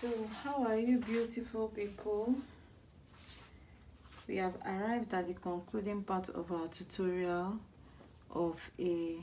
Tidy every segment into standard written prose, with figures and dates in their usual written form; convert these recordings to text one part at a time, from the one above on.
So how are you, beautiful people? We have arrived at the concluding part of our tutorial of a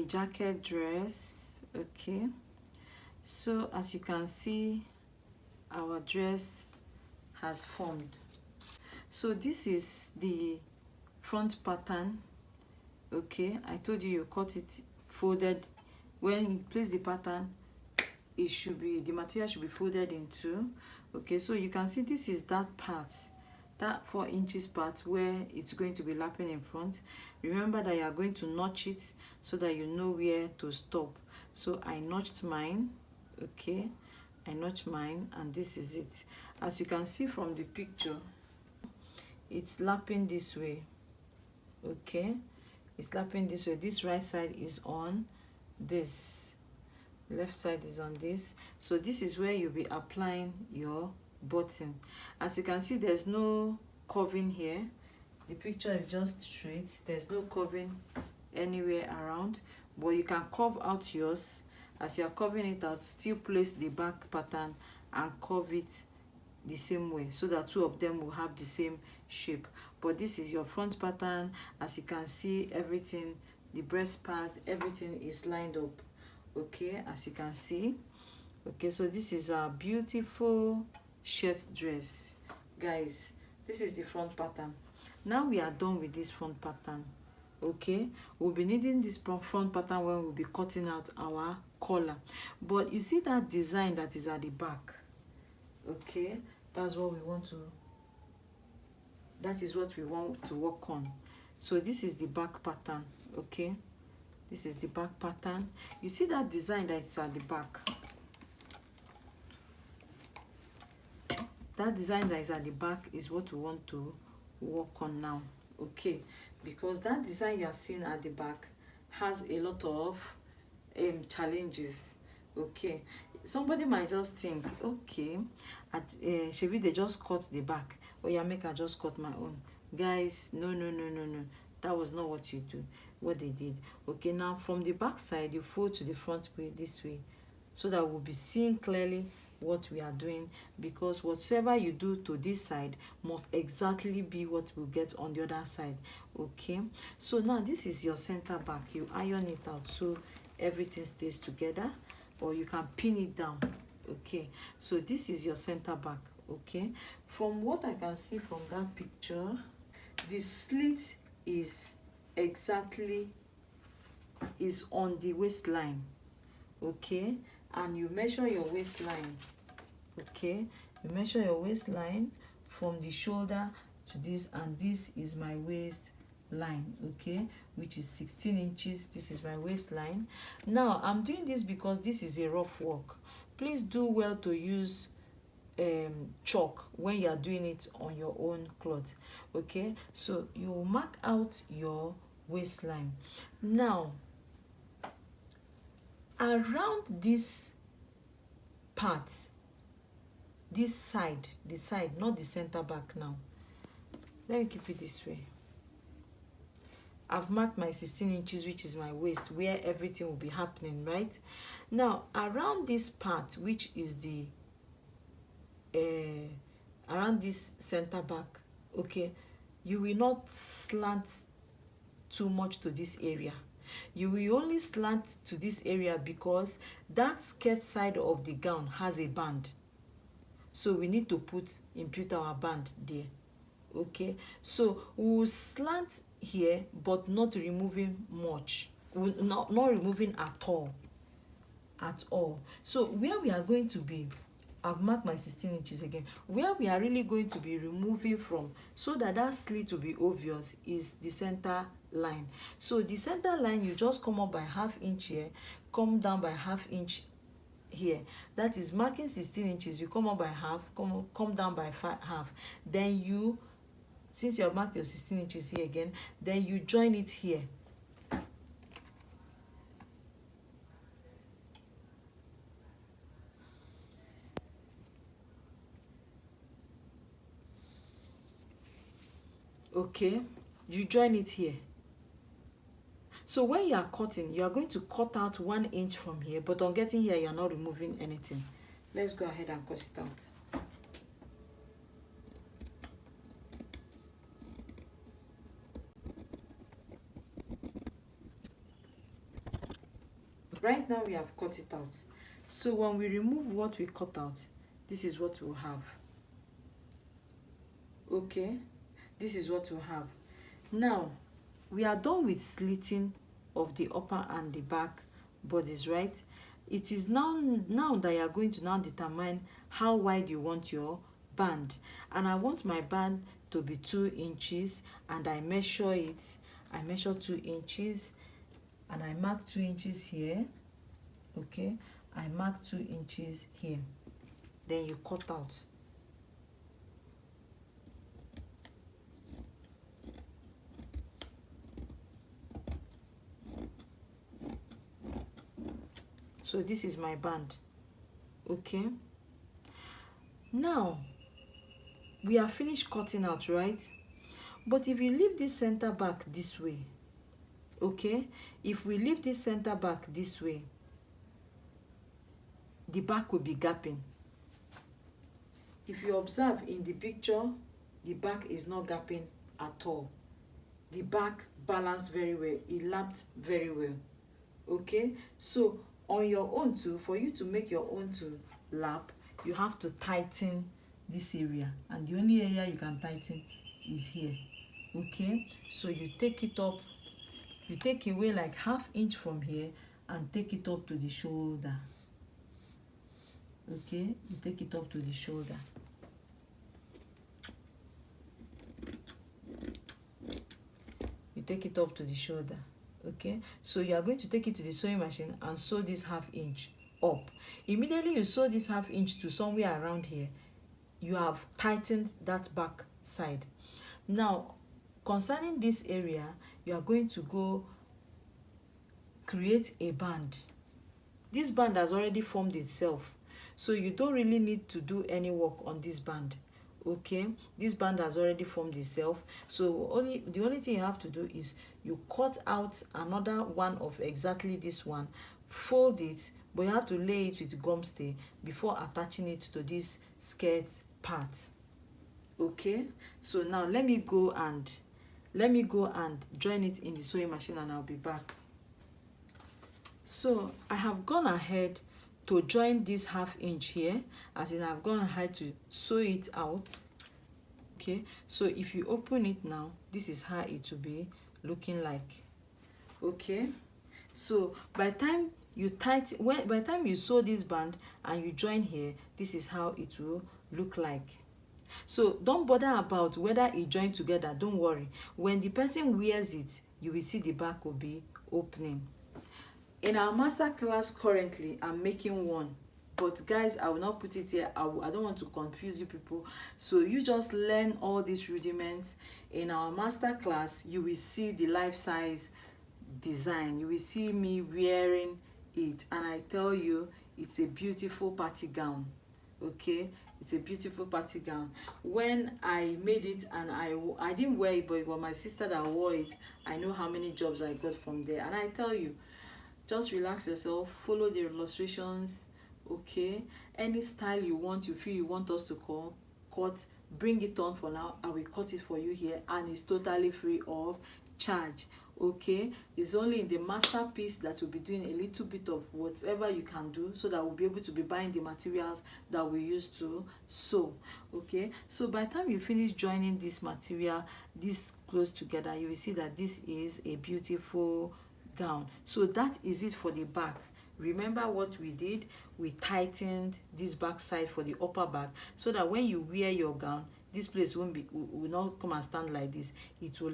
jacket dress. Okay, so as you can see, our dress has formed. So this is the front pattern. Okay, I told you cut it folded. When you place the pattern, it should be, the material should be folded in two. Okay, so you can see this is that part, that 4 inches part where it's going to be lapping in front. Remember that you are going to notch it so that you know where to stop. So I notched mine. Okay, I notched mine, and this is it. As you can see from the picture, it's lapping this way. Okay, it's lapping this way. This right side is on this, left side is on this. So this is where you'll be applying your button. As you can see, there's no curving here. The picture is just straight. There's no curving anywhere around, but you can curve out yours. As you are curving it out, still place the back pattern and curve it the same way so that two of them will have the same shape. But this is your front pattern. As you can see, everything, the breast part, everything is lined up. Okay, as you can see. Okay, so this is our beautiful shirt dress, guys. This is the front pattern. Now we are done with this front pattern. Okay, we'll be needing this front pattern when we'll be cutting out our collar. But you see that design that is at the back? Okay, that's what we want to, that is what we want to work on. So this is the back pattern. Okay, this is the back pattern. You see that design that is at the back? That design that is at the back is what we want to work on now. Okay, because that design you are seeing at the back has a lot of challenges. Okay, somebody might just think, okay, Shebi they just cut the back, or yeah, make I just cut my own. Guys, no, that was not what you do, what they did. Okay, now from the back side you fold to the front way, this way, so that we'll be seeing clearly what we are doing, because whatever you do to this side must exactly be what we'll get on the other side. Okay, so now this is your center back. You iron it out so everything stays together, or you can pin it down. Okay, so this is your center back. Okay, from what I can see from that picture, the slit is exactly on the waistline. Okay, and you measure your waistline. Okay, you measure your waistline from the shoulder to this, and this is my waistline. Okay, which is 16 inches. This is my waistline. Now I'm doing this because this is a rough work. Please do well to use chalk when you are doing it on your own cloth. Okay, so you mark out your waistline. Now around this part, this side, the side, not the center back. Now let me keep it this way. I've marked my 16 inches, which is my waist, where everything will be happening, right? Now around this part, which is the around this center back, okay, you will not slant too much to this area. You will only slant to this area because that skirt side of the gown has a band, so we need to impute our band there. Okay, so we will slant here, but not removing much, not removing at all. So where we are going to be, I've marked my 16 inches again. Where we are really going to be removing from, so that slit will be obvious, is the center line. So the center line, you just come up by ½ inch here, come down by ½ inch here. That is marking 16 inches. You come up by half, come down by half. Then you, since you have marked your 16 inches here again, then you join it here. Okay, you join it here. So when you are cutting, you are going to cut out 1 inch from here, but on getting here, you are not removing anything. let's go ahead and cut it out. Right now we have cut it out. So when we remove what we cut out, this is what we'll have. Okay, this is what we'll have. Now we are done with slitting of the upper and the back bodies, right? It is now that you are going to now determine how wide you want your band. And I want my band to be 2 inches, and I measure it. I measure 2 inches, and I mark 2 inches here. Okay, I mark 2 inches here. Then you cut out. So this is my band. Okay, now we are finished cutting out, right? But if you leave this center back this way, okay, if we leave this center back this way, the back will be gapping. If you observe in the picture, the back is not gapping at all. The back balanced very well, it lapped very well. Okay, so on your own too, for you to make your own to lap, you have to tighten this area, and the only area you can tighten is here. Okay, so you take it up, you take away like ½ inch from here and take it up to the shoulder. Okay, you take it up to the shoulder. You take it up to the shoulder. Okay, so you are going to take it to the sewing machine and sew this ½ inch up. Immediately you sew this ½ inch to somewhere around here, you have tightened that back side. Now concerning this area, you are going to go create a band. This band has already formed itself, so you don't really need to do any work on this band. Okay, this band has already formed itself, so the only thing you have to do is you cut out another one of exactly this one, fold it, but you have to lay it with gum stay before attaching it to this skirt part. Okay, so now let me go and join it in the sewing machine, and I'll be back. So I have gone ahead to join this ½ inch here, as in I've gone ahead to sew it out. Okay, so if you open it now, this is how it will be looking like. Okay, so by the time you sew this band and you join here, this is how it will look like. So don't bother about whether it joined together, don't worry. When the person wears it, you will see the back will be opening. In our master class currently, I'm making one, but guys, I will not put it here. I don't want to confuse you people, so you just learn all these rudiments. In our master class, you will see the life size design, you will see me wearing it, and I tell you, it's a beautiful party gown. Okay, it's a beautiful party gown. When I made it, and I didn't wear it, but it was my sister that wore it. I know how many jobs I got from there, and I tell you, just relax yourself, follow the illustrations. Okay, any style you want, you feel you want us to cut, bring it on. For now, I will cut it for you here, and it's totally free of charge. Okay, it's only in the masterpiece that we'll be doing a little bit of whatever you can do, so that we'll be able to be buying the materials that we use to sew. Okay, so by the time you finish joining this material, this close together, you will see that this is a beautiful gown. So that is it for the back. Remember what we did? We tightened this back side for the upper back, so that when you wear your gown, this place will not come and stand like this. It will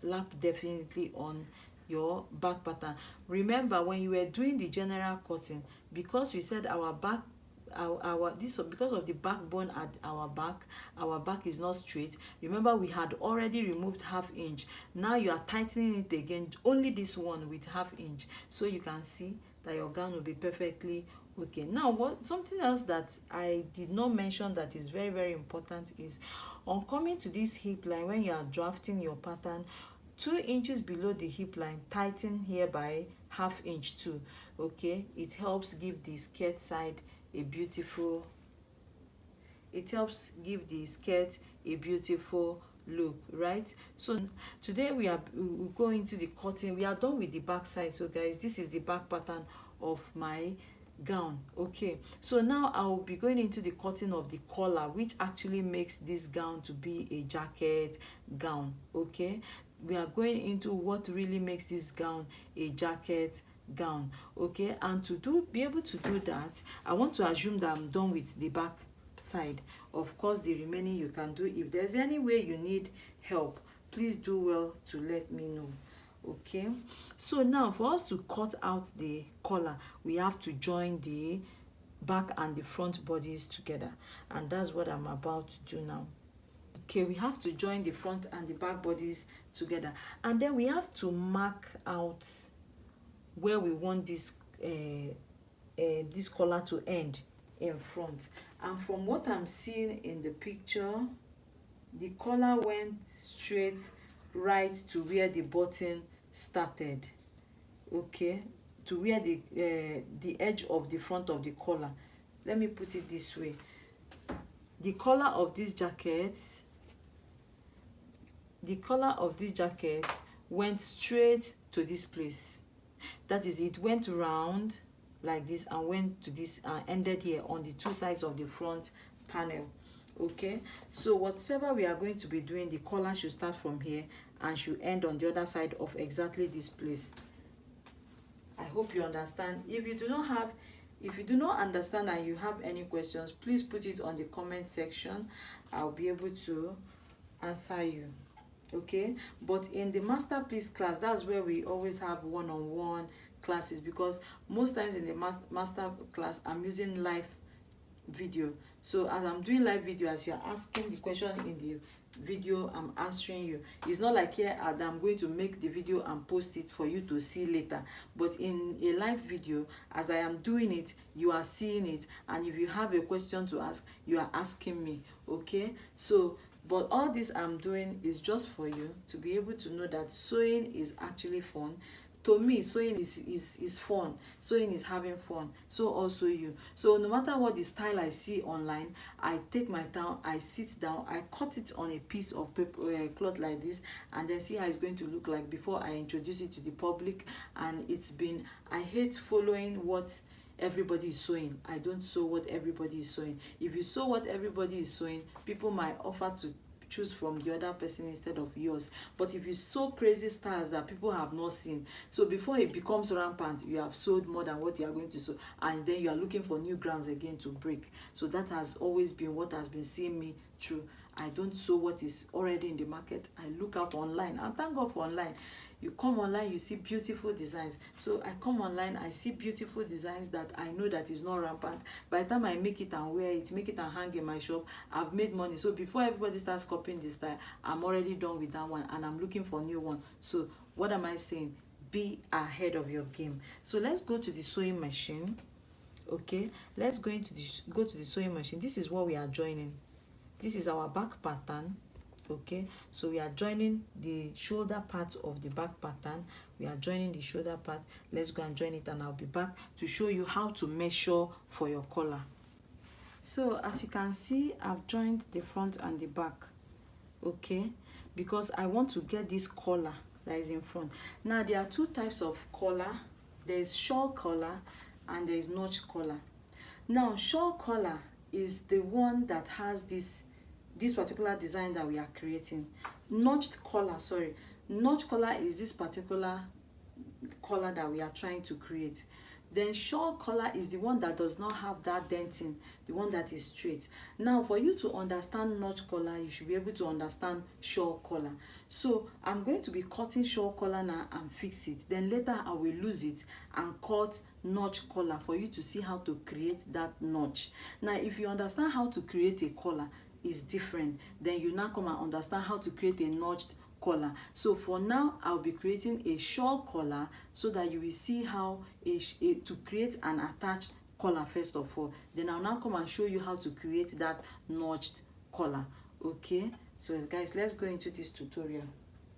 lap definitely on your back pattern. Remember, when you were doing the general cutting, because we said our back, because of the backbone at our back is not straight. Remember, we had already removed ½ inch. Now you are tightening it again, only this one with ½ inch, so you can see that your gown will be perfectly okay. Now, something else that I did not mention that is very, very important is, on coming to this hip line, when you are drafting your pattern, 2 inches below the hip line, tighten here by ½ inch too. Okay, it helps give the skirt side a beautiful, it helps give the skirt a beautiful look, right? So today we go into the cutting. We are done with the back side. So guys, this is the back pattern of my gown. Okay, so now I will be going into the cutting of the collar, which actually makes this gown to be a jacket gown. Okay, we are going into what really makes this gown a jacket gown. Okay, and to be able to do that, I want to assume that I'm done with the back side. Of course, the remaining you can do. If there's any way you need help, please do well to let me know. Okay, so now for us to cut out the collar, we have to join the back and the front bodies together, and that's what I'm about to do now. Okay, we have to join the front and the back bodies together, and then we have to mark out where we want this collar to end in front. And from what I'm seeing in the picture, the collar went straight right to where the button started. Okay, to where the edge of the front of the collar. Let me put it this way. The collar of this jacket went straight to this place. That is, it went round like this and went to this and ended here on the two sides of the front panel. Okay, so whatever we are going to be doing, the collar should start from here and should end on the other side of exactly this place. I hope you understand. If you do not understand and you have any questions, please put it on the comment section. I'll be able to answer you. Okay, but in the masterpiece class, that's where we always have one-on-one classes, because most times in the master class I'm using live video. So as I'm doing live video, as you're asking the question in the video, I'm answering you. It's not like here that I'm going to make the video and post it for you to see later, but in a live video, as I am doing it, you are seeing it, and if you have a question to ask, you are asking me. Okay, so but all this I'm doing is just for you to be able to know that sewing is actually fun. To me, sewing is fun. Sewing is having fun. So also you. So no matter what the style I see online, I take my time, I sit down, I cut it on a piece of paper, cloth like this, and then see how it's going to look like before I introduce it to the public. And I hate following what everybody is sewing. I don't sew what everybody is sewing. If you sew what everybody is sewing, people might offer to choose from the other person instead of yours. But if you sew crazy styles that people have not seen, so before it becomes rampant, you have sewed more than what you are going to sew, and then you are looking for new grounds again to break. So that has always been what has been seeing me through. I don't sew what is already in the market. I look up online, and thank God for online. You come online, you see beautiful designs. So I come online, I see beautiful designs that I know that is not rampant. By the time I make it and wear it, make it and hang in my shop, I've made money. So before everybody starts copying this style, I'm already done with that one and I'm looking for a new one. So what am I saying? Be ahead of your game. So let's go to the sewing machine. Okay, let's go to the sewing machine. This is what we are joining. This is our back pattern. Okay, so we are joining the shoulder part of the back pattern. We are joining the shoulder part. Let's go and join it, and I'll be back to show you how to measure for your collar. So as you can see, I've joined the front and the back. Okay, because I want to get this collar that is in front. Now there are two types of collar. There is shawl collar and there is notch collar. Now shawl collar is the one that has this particular design that we are creating. Notched collar is this particular collar that we are trying to create. Then shawl collar is the one that does not have that denting, the one that is straight. Now for you to understand notch collar, you should be able to understand shawl collar. So I'm going to be cutting shawl collar now and fix it. Then later I will lose it and cut notch collar for you to see how to create that notch. Now if you understand how to create a collar is different, then you now come and understand how to create a notched collar. So for now, I'll be creating a shawl collar so that you will see how to create an attached collar first of all. Then I'll now come and show you how to create that notched collar. Okay, so guys, let's go into this tutorial.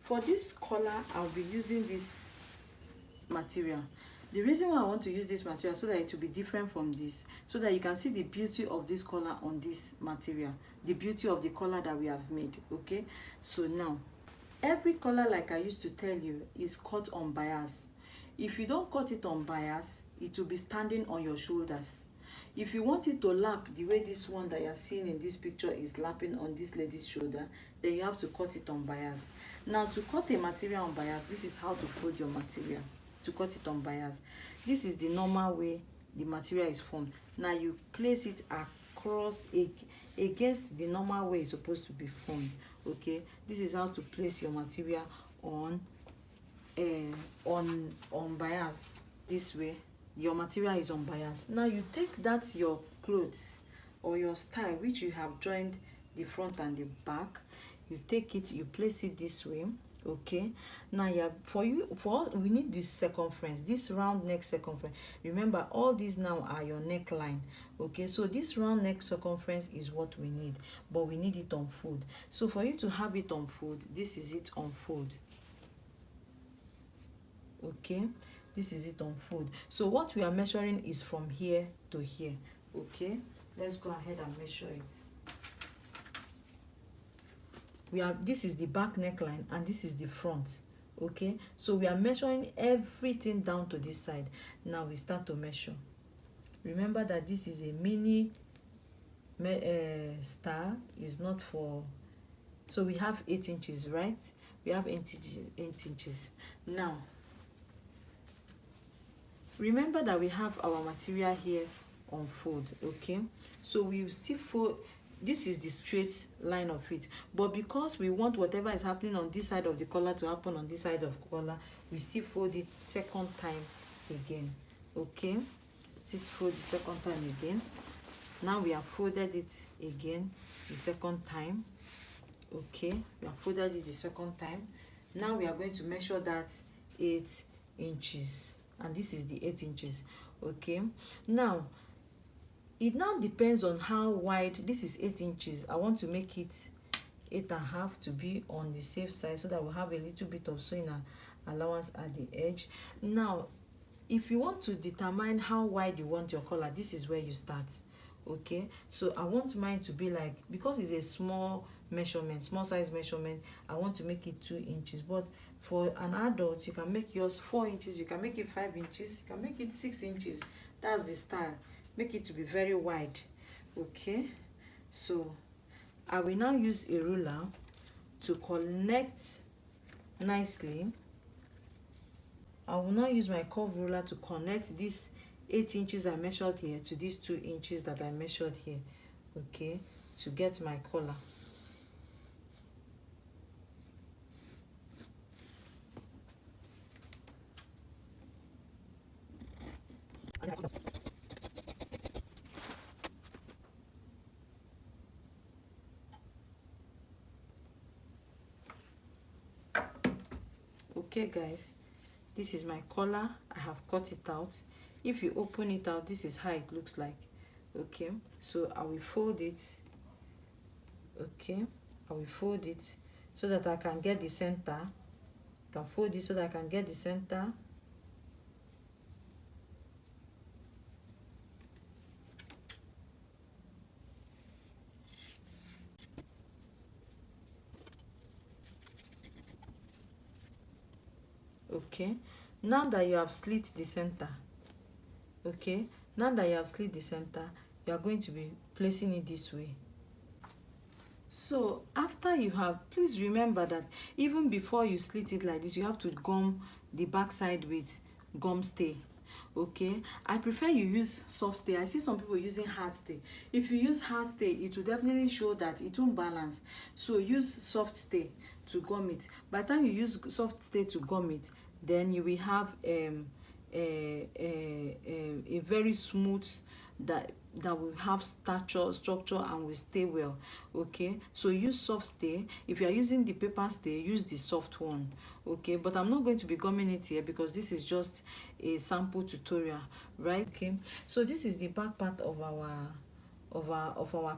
For this collar, I'll be using this material. The reason why I want to use this material so that it will be different from this, so that you can see the beauty of this color on this material, the beauty of the color that we have made. Okay, so now every color, like I used to tell you, is cut on bias. If you don't cut it on bias, it will be standing on your shoulders. If you want it to lap the way this one that you're seeing in this picture is lapping on this lady's shoulder, then you have to cut it on bias. Now, to cut a material on bias, this is how to fold your material. To cut it on bias, this is the normal way the material is formed. Now you place it across against the normal way it's supposed to be formed. Okay, this is how to place your material on bias. This way your material is on bias. Now you take that your clothes or your style which you have joined the front and the back, you take it, you place it this way. Okay, now for us we need this circumference, this round neck circumference. Remember, all these now are your neckline. Okay, so this round neck circumference is what we need, but we need it on fold. So for you to have it on fold, this is it on fold. Okay, this is it on fold. So what we are measuring is from here to here. Okay, let's go ahead and measure it. This is the back neckline and this is the front. Okay, so we are measuring everything down to this side. Now we start to measure. Remember that this is a mini star, is not for, so we have 8 inches, right? We have 8 inches. Now remember that we have our material here on fold. Okay, so we will still fold. This is the straight line of it, but because we want whatever is happening on this side of the collar to happen on this side of the collar, we still fold it second time again. Okay, still fold the second time again. Now we have folded it again the second time. Okay, we have folded it the second time. Now we are going to measure that 8 inches, and this is the 8 inches. Okay, now it now depends on how wide. This is 8 inches. I want to make it 8.5 to be on the safe side, so that we'll have a little bit of sewing allowance at the edge. Now if you want to determine how wide you want your collar, this is where you start. Okay, so I want mine to be like, because it's a small measurement, small size measurement, I want to make it 2 inches. But for an adult, you can make yours 4 inches, you can make it 5 inches, you can make it 6 inches. That's the style. Make it to be very wide. Okay, so I will now use a ruler to connect nicely. I will now use my curved ruler to connect this 8 inches I measured here to these 2 inches that I measured here. Okay, to get my collar. Okay guys, this is my collar. I have cut it out. If you open it out, this is how it looks like. Okay, so I will fold it. Okay, I will fold it so that I can get the center. I can fold it so that I can get the center. Okay, now that you have slit the center, okay, now that you have slit the center, you are going to be placing it this way. So after you have, please remember that even before you slit it like this, you have to gum the back side with gum stay. Okay, I prefer you use soft stay. I see some people using hard stay. If you use hard stay, it will definitely show that it won't balance. So use soft stay to gum it. By the time you use soft stay to gum it, then you will have a very smooth that will have structure and will stay well. Okay, so use soft stay. If you are using the paper stay, use the soft one. Okay, but I'm not going to be gumming it here because this is just a sample tutorial, right? Okay, so this is the back part of our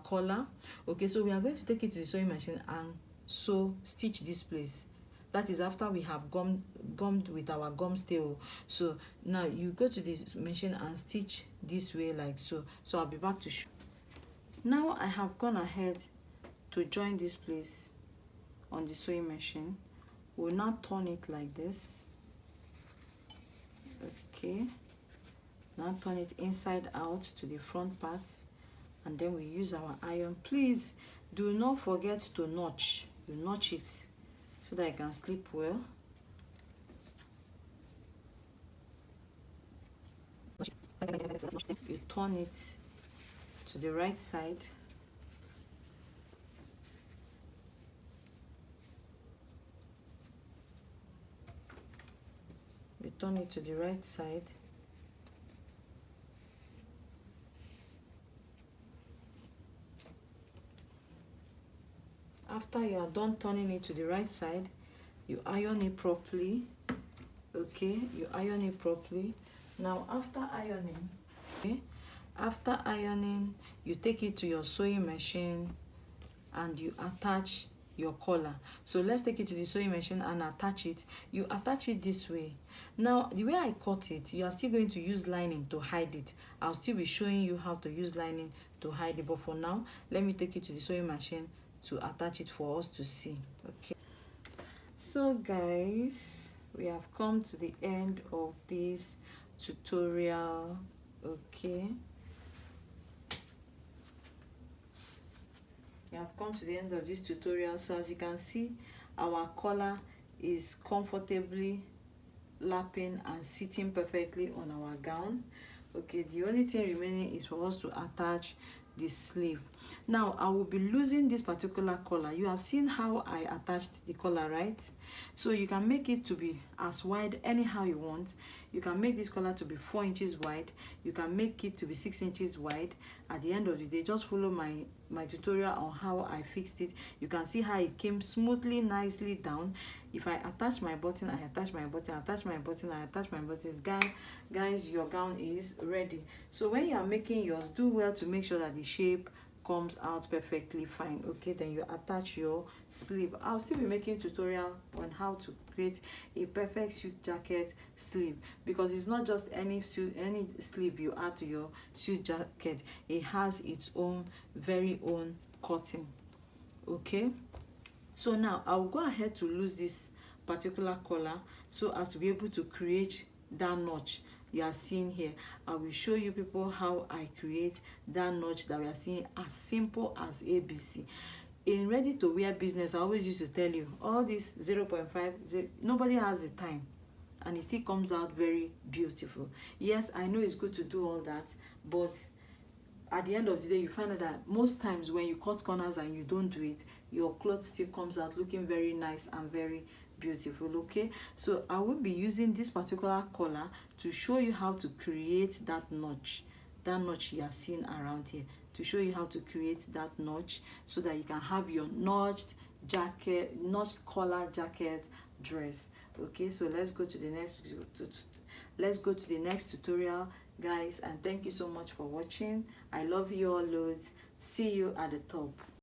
collar. Okay, so we are going to take it to the sewing machine and stitch this place. That is after we have gummed with our gum stay. So now you go to this machine and stitch this way like so. So I'll be back to show. Now I have gone ahead to join this place on the sewing machine. We'll now turn it like this. Okay, now turn it inside out to the front part, and then we use our iron. Please do not forget to notch. You notch it so that it can sleep well. You turn it to the right side. You turn it to the right side. After you are done turning it to the right side, you iron it properly. Okay, you iron it properly. Now after ironing, okay, after ironing, you take it to your sewing machine and you attach your collar. So let's take it to the sewing machine and attach it. You attach it this way. Now the way I cut it, you are still going to use lining to hide it. I'll still be showing you how to use lining to hide it, but for now let me take it to the sewing machine to attach it for us to see. Okay, so guys, we have come to the end of this tutorial. Okay, we have come to the end of this tutorial. So as you can see, our collar is comfortably lapping and sitting perfectly on our gown. Okay, the only thing remaining is for us to attach the sleeve. Now I will be losing this particular collar. You have seen how I attached the collar, right? So you can make it to be as wide anyhow you want. You can make this collar to be 4 inches wide. You can make it to be 6 inches wide. At the end of the day, just follow my tutorial on how I fixed it. You can see how it came smoothly, nicely down. If I attach my button, I attach my button, attach my button, I attach my buttons. Guys, your gown is ready. So when you are making yours, do well to make sure that the shape comes out perfectly fine. Okay, then you attach your sleeve. I'll still be making tutorial on how to create a perfect suit jacket sleeve, because it's not just any sleeve you add to your suit jacket. It has its own very own cutting. Okay, so now I'll go ahead to lose this particular collar so as to be able to create that notch you are seeing here. I will show you people how I create that notch that we are seeing, as simple as ABC. In ready to wear business, I always used to tell you all this 0.5, nobody has the time, and it still comes out very beautiful. Yes, I know it's good to do all that, but at the end of the day, you find out that most times when you cut corners and you don't do it, your cloth still comes out looking very nice and very beautiful. Okay, so I will be using this particular collar to show you how to create that notch you are seeing around here, to show you how to create that notch so that you can have your notched collar jacket dress. Okay, so let's go to the next tutorial, guys, and thank you so much for watching. I love you all loads. See you at the top.